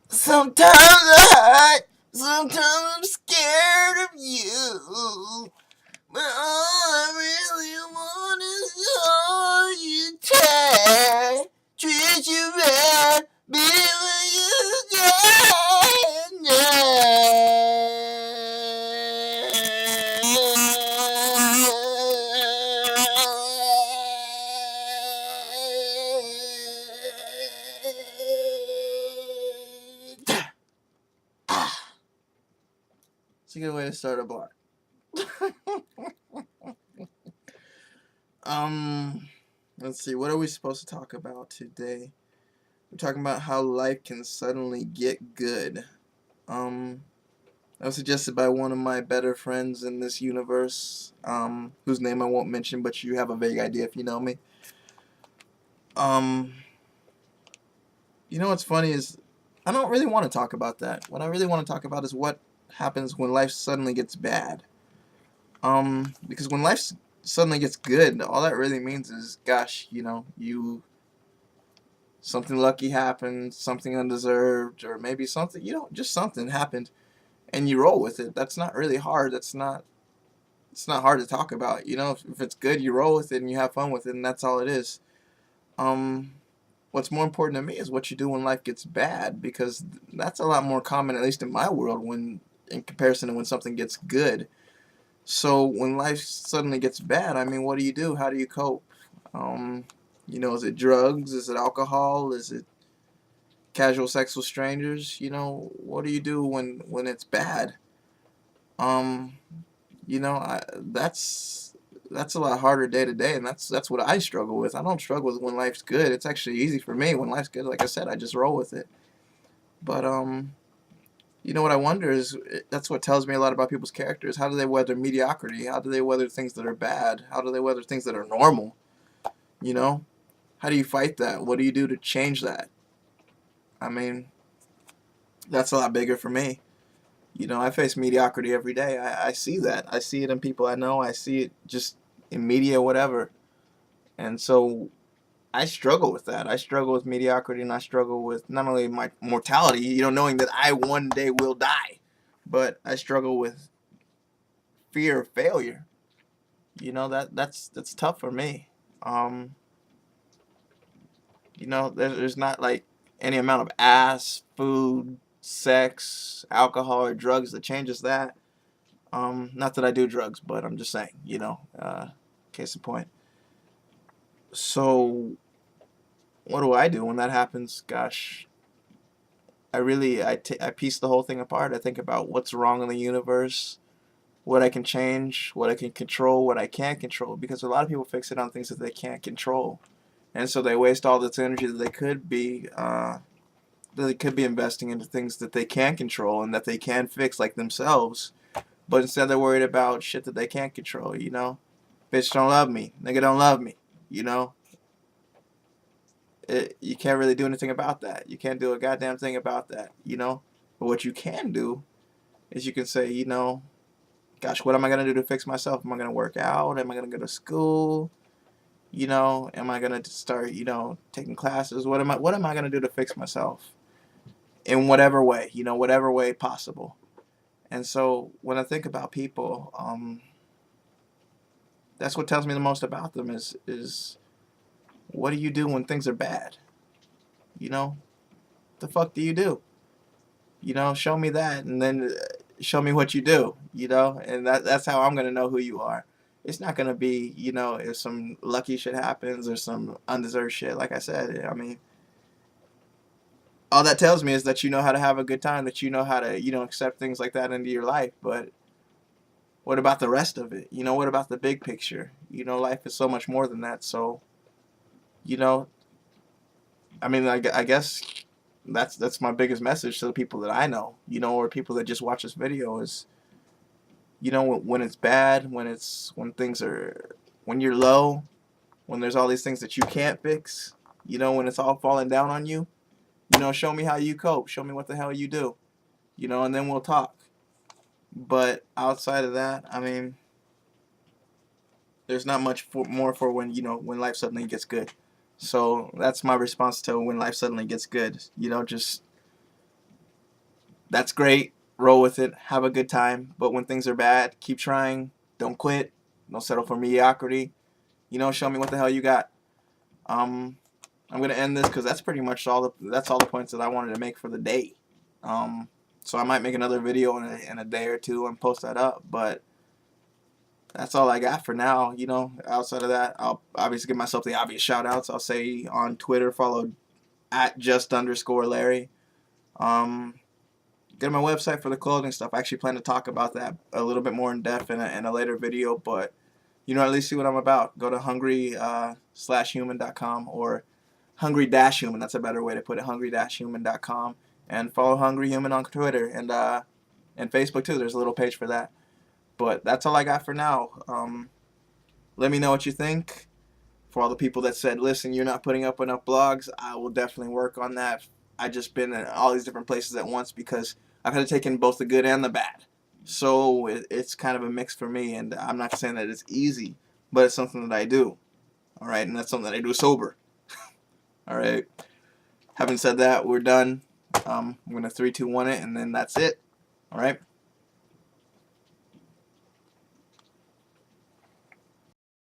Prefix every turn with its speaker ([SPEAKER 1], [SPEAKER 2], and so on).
[SPEAKER 1] Sometimes I hurt, sometimes I'm scared of you. But all I really want is all you take. Treat you bad, be what you can. It's a good way to start a bar. um, let's see. What are we supposed to talk about today? We're talking about how life can suddenly get good. Um, that was suggested by one of my better friends in this universe, whose name I won't mention, but you have a vague idea if you know me. Um, you know what's funny is I don't really want to talk about that. What I really want to talk about is what happens when life suddenly gets bad. Because when life suddenly gets good, all that really means is, gosh, something lucky happened, something undeserved, or maybe something, just something happened, and you roll with it. That's not really hard. It's not hard to talk about. If it's good, you roll with it and you have fun with it, and that's all it is. Um, what's more important to me is what you do when life gets bad, because that's a lot more common, at least in my world, when in comparison to when something gets good. So when life suddenly gets bad, I mean, what do you do? How do you cope? Um, is it drugs? Is it alcohol? Is it casual sex with strangers? What do you do when it's bad? Um, that's a lot harder day to day, and that's what I struggle with. I don't struggle with when life's good. It's actually easy for me when life's good. Like I said, I just roll with it. But what I wonder is that's what tells me a lot about people's characters. How do they weather mediocrity? How do they weather things that are bad? How do they weather things that are normal? You know, how do you fight that? What do you do to change that? I mean, that's a lot bigger for me. I face mediocrity every day. I see that. I see it in people I know. I see it just in media, whatever. And so I struggle with that. I struggle with mediocrity, and I struggle with not only my mortality, knowing that I one day will die, but I struggle with fear of failure. That's tough for me. Um, there's not like any amount of ass, food, sex, alcohol, or drugs that changes that. Not that I do drugs, but I'm just saying, case in point. So, what do I do when that happens? Gosh, I piece the whole thing apart. I think about what's wrong in the universe, what I can change, what I can control, what I can't control. Because a lot of people fix it on things that they can't control, and so they waste all this energy that they could be investing into things that they can control and that they can fix, like themselves. But instead, they're worried about shit that they can't control. Bitch don't love me, nigga don't love me. You know, you can't really do anything about that. You can't do a goddamn thing about that. But what you can do is you can say, gosh, what am I gonna do to fix myself? Am I gonna work out? Am I gonna go to school? Am I gonna start, taking classes? What am I gonna do to fix myself in whatever way, whatever way possible? And so when I think about people, that's what tells me the most about them is what do you do when things are bad? You know, the fuck do you do? Show me that, and then show me what you do. And that's how I'm gonna know who you are. It's not gonna be, if some lucky shit happens or some undeserved shit. Like I said, I mean, all that tells me is that you know how to have a good time, that you know how to, accept things like that into your life. But what about the rest of it? What about the big picture? Life is so much more than that. So, you know, I mean, I guess that's my biggest message to the people that I know, or people that just watch this video is, when it's bad, when you're low, when there's all these things that you can't fix, when it's all falling down on you, show me how you cope. Show me what the hell you do, and then we'll talk. But outside of that, I mean, there's not much more for when life suddenly gets good. So that's my response to when life suddenly gets good. Just that's great. Roll with it. Have a good time. But when things are bad, keep trying. Don't quit. Don't settle for mediocrity. Show me what the hell you got. Um, I'm gonna end this because that's pretty much all the points that I wanted to make for the day. Um, so I might make another video in a day or two and post that up. But that's all I got for now. Outside of that, I'll obviously give myself the obvious shout outs. I'll say on Twitter, follow at @just_Larry. Go to my website for the clothing stuff. I actually plan to talk about that a little bit more in depth in a later video, but at least see what I'm about. Go to hungry-human.com or hungry-human. That's a better way to put it. hungry-human.com, and follow Hungry Human on Twitter and Facebook too. There's a little page for that. But that's all I got for now. Let me know what you think. For all the people that said, listen, you're not putting up enough blogs, I will definitely work on that. I just been in all these different places at once because I've had to take in both the good and the bad. So it's kind of a mix for me, and I'm not saying that it's easy, but it's something that I do. All right, and that's something that I do sober. All right. Having said that, we're done. I'm gonna 3, 2, 1 it, and then that's it. All right.